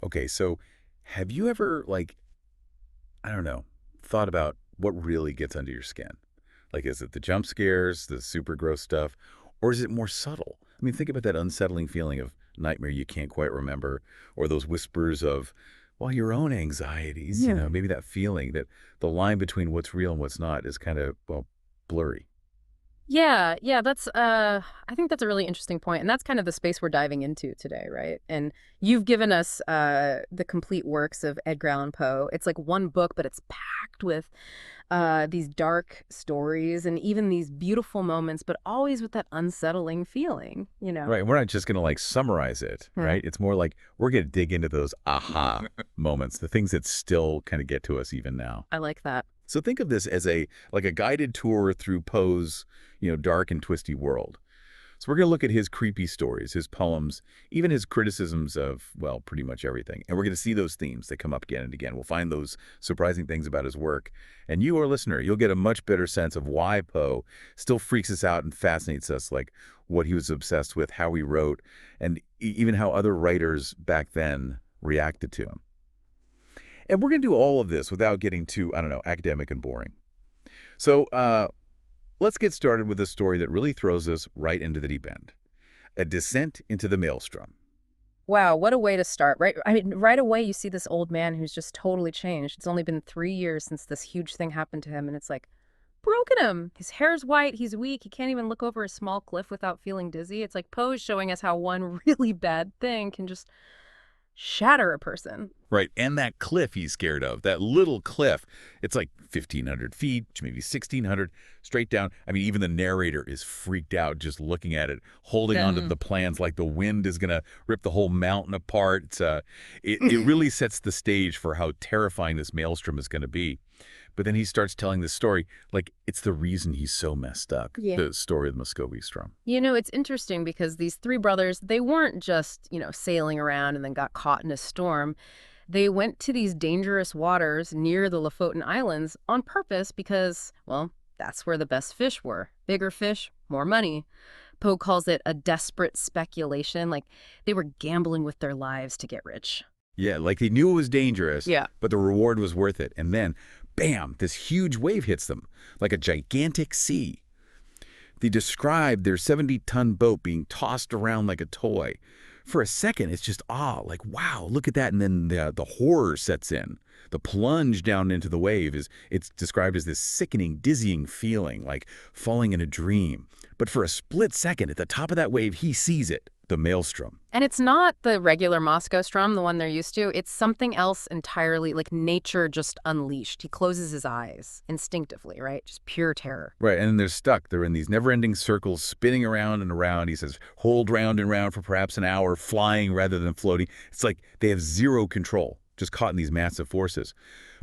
Okay, so have you ever, I don't know, thought about what really gets under your skin? Like, is it the jump scares, the super gross stuff, or is it more subtle? I mean, think about that unsettling feeling of nightmare you can't quite remember, or those whispers of, well, your own anxieties, Yeah. maybe that feeling that the line between what's real and what's not is kind of, well, blurry. Yeah, yeah, I think that's a really interesting point, and that's kind of the space we're diving into today, right? And you've given us the complete works of Edgar Allan Poe. It's like one book, but it's packed with these dark stories and even these beautiful moments, but always with that unsettling feeling, you know? Right. We're not just going to summarize it, Hmm. right? It's more like we're going to dig into those aha moments, the things that still kind of get to us even now. I like that. So think of this as a guided tour through Poe's, dark and twisty world. So we're going to look at his creepy stories, his poems, even his criticisms of, well, pretty much everything. And we're going to see those themes that come up again and again. We'll find those surprising things about his work. And you, our listener, you'll get a much better sense of why Poe still freaks us out and fascinates us, like what he was obsessed with, how he wrote, and even how other writers back then reacted to him. And we're going to do all of this without getting too, I don't know, academic and boring. So let's get started with a story that really throws us right into the deep end. A descent into the maelstrom. Wow, what a way to start, right? I mean, right away you see this old man who's just totally changed. It's only been 3 years since this huge thing happened to him, and it's like, broken him. His hair's white, he's weak, he can't even look over a small cliff without feeling dizzy. It's like Poe's showing us how one really bad thing can just shatter a person. Right, and that cliff he's scared of, that little cliff, it's like 1,500 feet, maybe 1,600, straight down. I mean, even the narrator is freaked out just looking at it, holding onto Then the plans like the wind is going to rip the whole mountain apart. It really sets the stage for how terrifying this maelstrom is going to be. But then he starts telling this story like it's the reason he's so messed up, Yeah. the story of the Muscovy Strom. It's interesting because these three brothers, they weren't just, sailing around and then got caught in a storm. They went to these dangerous waters near the Lofoten Islands on purpose because, well, that's where the best fish were. Bigger fish, more money. Poe calls it a desperate speculation, like they were gambling with their lives to get rich. Yeah, like they knew it was dangerous, Yeah. but the reward was worth it. And then, bam, this huge wave hits them, like a gigantic sea. They describe their 70-ton boat being tossed around like a toy. For a second, it's just like, wow, look at that. And then the horror sets in. The plunge down into the wave it's described as this sickening, dizzying feeling, like falling in a dream. But for a split second, at the top of that wave, he sees it, the maelstrom. And it's not the regular Moscow strum, the one they're used to. It's something else entirely, like nature just unleashed. He closes his eyes instinctively, right? Just pure terror. Right, and then they're stuck. They're in these never-ending circles, spinning around and around. He says, hold round and round for perhaps an hour, flying rather than floating. It's like they have zero control, just caught in these massive forces.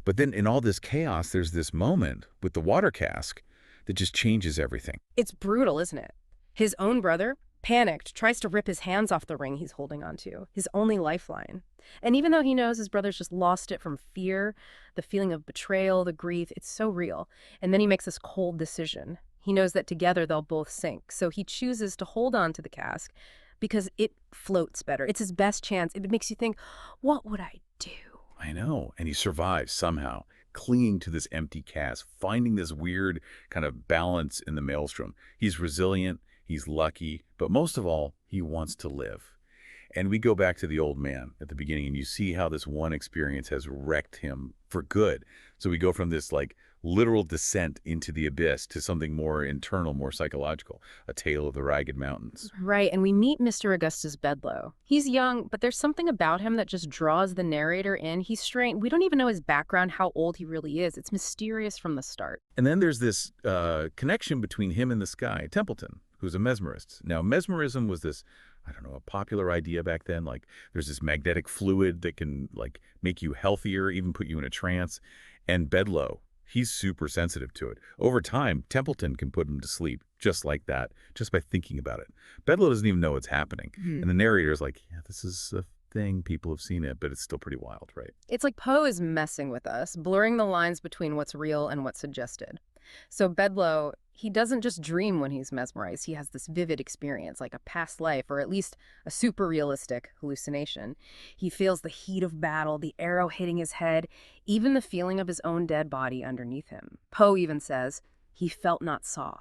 But then in all this chaos, there's this moment with the water cask that just changes everything. It's brutal, isn't it? His own brother, panicked, tries to rip his hands off the ring he's holding onto, his only lifeline. And even though he knows his brother's just lost it from fear, the feeling of betrayal, the grief, it's so real. And then he makes this cold decision. He knows that together they'll both sink. So he chooses to hold on to the cask because it floats better. It's his best chance. It makes you think, what would I do? I know, and he survives somehow, clinging to this empty cask, finding this weird kind of balance in the maelstrom. He's resilient, he's lucky, but most of all, he wants to live. And we go back to the old man at the beginning, and you see how this one experience has wrecked him for good. So we go from this literal descent into the abyss to something more internal, more psychological, a tale of the ragged mountains. Right, and we meet Mr. Augustus Bedloe. He's young, but there's something about him that just draws the narrator in. He's strange. We don't even know his background, how old he really is. It's mysterious from the start. And then there's this connection between him and the sky, Templeton, who's a mesmerist. Now, mesmerism was this, I don't know, a popular idea back then. Like, there's this magnetic fluid that can, make you healthier, even put you in a trance. And Bedloe, he's super sensitive to it. Over time, Templeton can put him to sleep just like that, just by thinking about it. Bedloe doesn't even know what's happening. Hmm. And the narrator's like, yeah, this is a thing. People have seen it, but it's still pretty wild, right? It's like Poe is messing with us, blurring the lines between what's real and what's suggested. So Bedloe, he doesn't just dream when he's mesmerized. He has this vivid experience, like a past life, or at least a super realistic hallucination. He feels the heat of battle, the arrow hitting his head, even the feeling of his own dead body underneath him. Poe even says, he felt not saw.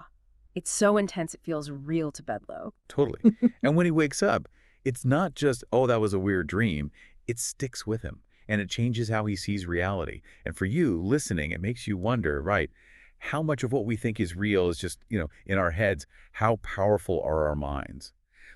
It's so intense it feels real to Bedloe. Totally. And when he wakes up, it's not just, oh, that was a weird dream. It sticks with him, and it changes how he sees reality. And for you, listening, it makes you wonder, right, how much of what we think is real is just, in our heads. How powerful are our minds?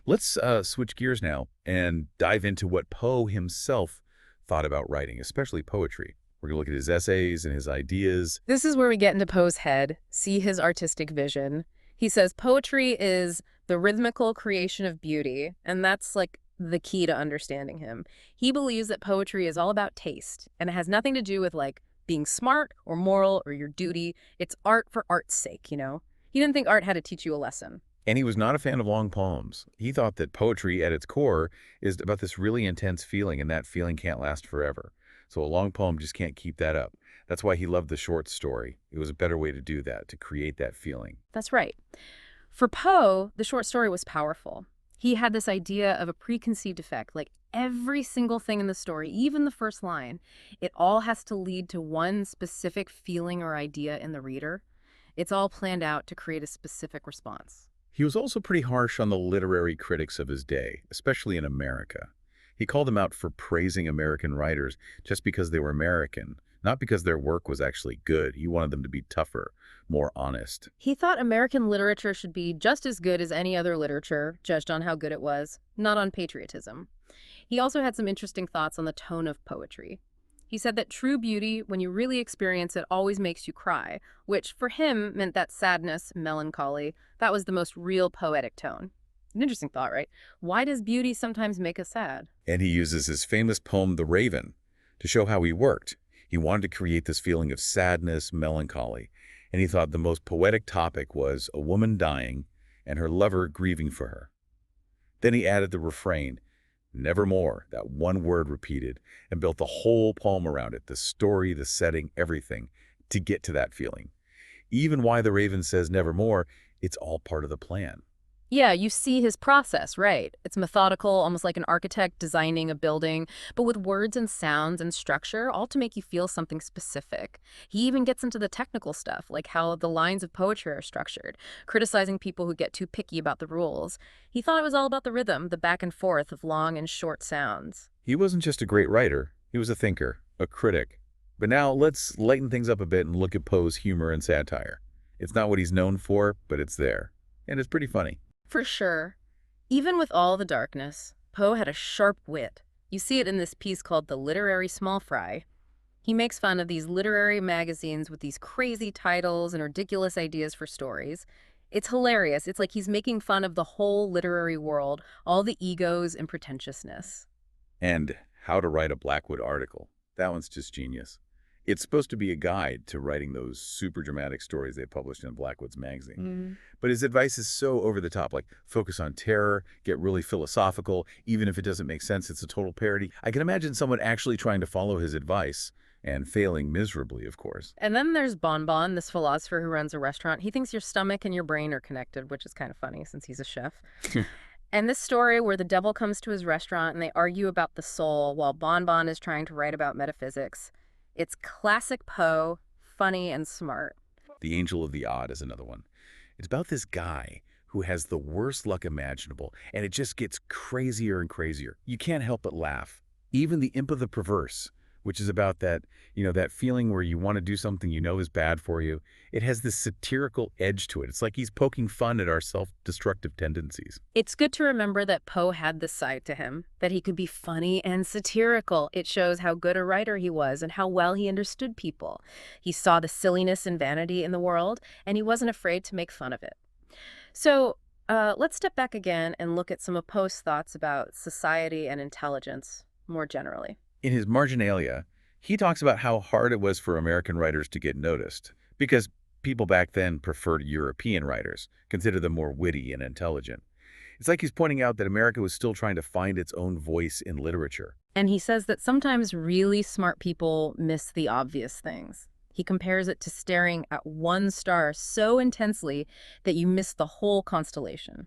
Let's switch gears now and dive into what Poe himself thought about writing, especially poetry. We're going to look at his essays and his ideas. This is where we get into Poe's head, see his artistic vision. He says poetry is the rhythmical creation of beauty, and that's like the key to understanding him. He believes that poetry is all about taste, and it has nothing to do with like being smart or moral or your duty. It's art for art's sake. He didn't think art had to teach you a lesson. And he was not a fan of long poems. He thought that poetry at its core is about this really intense feeling, and that feeling can't last forever. So a long poem just can't keep that up. That's why he loved the short story. It was a better way to do that, to create that feeling. That's right. For Poe, the short story was powerful. He had this idea of a preconceived effect, like every single thing in the story, even the first line, it all has to lead to one specific feeling or idea in the reader. It's all planned out to create a specific response. He was also pretty harsh on the literary critics of his day, especially in America. He called them out for praising American writers just because they were American, not because their work was actually good. He wanted them to be tougher, more honest. He thought American literature should be just as good as any other literature, judged on how good it was, not on patriotism. He also had some interesting thoughts on the tone of poetry. He said that true beauty, when you really experience it, always makes you cry, which for him meant that sadness, melancholy, that was the most real poetic tone. An interesting thought, right? Why does beauty sometimes make us sad? And he uses his famous poem, The Raven, to show how he worked. He wanted to create this feeling of sadness, melancholy, and he thought the most poetic topic was a woman dying and her lover grieving for her. Then he added the refrain, nevermore, that one word repeated, and built the whole poem around it, the story, the setting, everything, to get to that feeling. Even why the Raven says nevermore, it's all part of the plan. Yeah, you see his process, right? It's methodical, almost like an architect designing a building, but with words and sounds and structure, all to make you feel something specific. He even gets into the technical stuff, like how the lines of poetry are structured, criticizing people who get too picky about the rules. He thought it was all about the rhythm, the back and forth of long and short sounds. He wasn't just a great writer, he was a thinker, a critic. But now let's lighten things up a bit and look at Poe's humor and satire. It's not what he's known for, but it's there. And it's pretty funny. For sure. Even with all the darkness, Poe had a sharp wit. You see it in this piece called The Literary Small Fry. He makes fun of these literary magazines with these crazy titles and ridiculous ideas for stories. It's hilarious. It's like he's making fun of the whole literary world, all the egos and pretentiousness. And How to Write a Blackwood Article. That one's just genius. It's supposed to be a guide to writing those super dramatic stories they published in Blackwood's magazine. But his advice is so over the top, like focus on terror, get really philosophical, even if it doesn't make sense, it's a total parody. I can imagine someone actually trying to follow his advice and failing miserably, of course. And then there's Bon Bon, this philosopher who runs a restaurant. He thinks your stomach and your brain are connected, which is kind of funny since he's a chef. And this story where the devil comes to his restaurant and they argue about the soul while Bon Bon is trying to write about metaphysics. It's classic Poe, funny and smart. The Angel of the Odd is another one. It's about this guy who has the worst luck imaginable, and it just gets crazier and crazier. You can't help but laugh. Even The Imp of the Perverse, which is about that, that feeling where you want to do something you know is bad for you. It has this satirical edge to it. It's like he's poking fun at our self-destructive tendencies. It's good to remember that Poe had this side to him, that he could be funny and satirical. It shows how good a writer he was and how well he understood people. He saw the silliness and vanity in the world, and he wasn't afraid to make fun of it. So let's step back again and look at some of Poe's thoughts about society and intelligence more generally. In his Marginalia, he talks about how hard it was for American writers to get noticed, because people back then preferred European writers, considered them more witty and intelligent. It's like he's pointing out that America was still trying to find its own voice in literature. And he says that sometimes really smart people miss the obvious things. He compares it to staring at one star so intensely that you miss the whole constellation.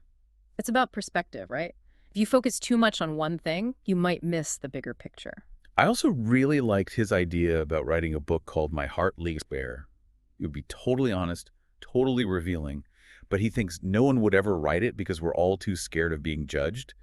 It's about perspective, right? If you focus too much on one thing, you might miss the bigger picture. I also really liked his idea about writing a book called My Heart Lays Bare. It would be totally honest, totally revealing, but he thinks no one would ever write it because we're all too scared of being judged.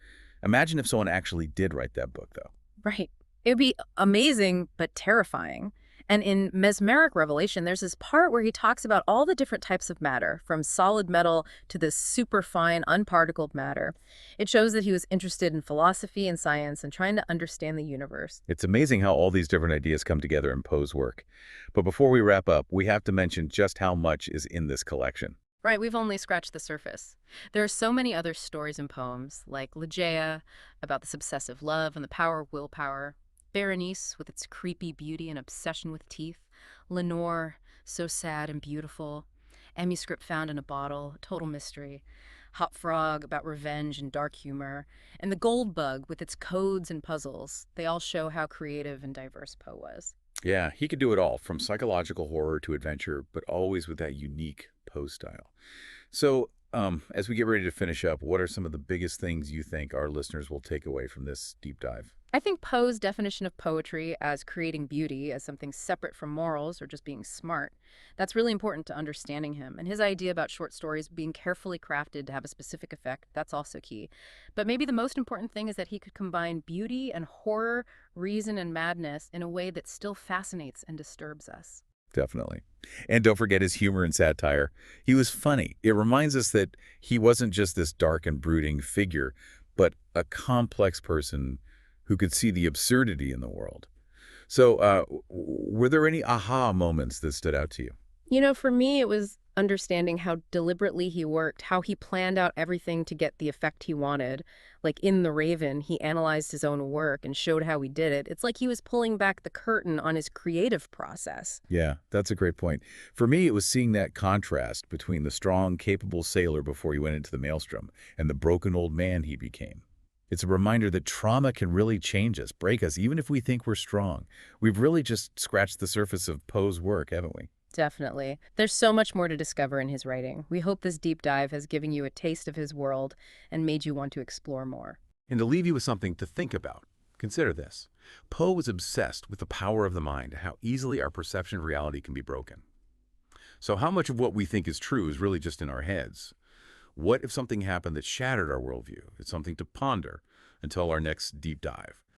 Imagine if someone actually did write that book, though. Right. It would be amazing, but terrifying. And in Mesmeric Revelation, there's this part where he talks about all the different types of matter, from solid metal to this superfine, unparticled matter. It shows that he was interested in philosophy and science and trying to understand the universe. It's amazing how all these different ideas come together in Poe's work. But before we wrap up, we have to mention just how much is in this collection. Right, we've only scratched the surface. There are so many other stories and poems, like Ligeia, about this obsessive love and the power of willpower, Berenice, with its creepy beauty and obsession with teeth, Lenore, so sad and beautiful, Manuscript Found in a Bottle, total mystery, Hop Frog, about revenge and dark humor, and The Gold Bug, with its codes and puzzles. They all show how creative and diverse Poe was. Yeah, he could do it all, from psychological horror to adventure, but always with that unique Poe style. So, as we get ready to finish up, what are some of the biggest things you think our listeners will take away from this deep dive? I think Poe's definition of poetry as creating beauty, as something separate from morals or just being smart, that's really important to understanding him. And his idea about short stories being carefully crafted to have a specific effect, that's also key. But maybe the most important thing is that he could combine beauty and horror, reason and madness in a way that still fascinates and disturbs us. Definitely. And don't forget his humor and satire. He was funny. It reminds us that he wasn't just this dark and brooding figure, but a complex person who could see the absurdity in the world. So, were there any aha moments that stood out to you? For me, it was understanding how deliberately he worked, how he planned out everything to get the effect he wanted. Like in The Raven, he analyzed his own work and showed how he did it. It's like he was pulling back the curtain on his creative process. Yeah, that's a great point. For me, it was seeing that contrast between the strong, capable sailor before he went into the maelstrom and the broken old man he became. It's a reminder that trauma can really change us, break us, even if we think we're strong. We've really just scratched the surface of Poe's work, haven't we? Definitely. There's so much more to discover in his writing. We hope this deep dive has given you a taste of his world and made you want to explore more. And to leave you with something to think about, consider this. Poe was obsessed with the power of the mind, how easily our perception of reality can be broken. So how much of what we think is true is really just in our heads? What if something happened that shattered our worldview? It's something to ponder until our next deep dive.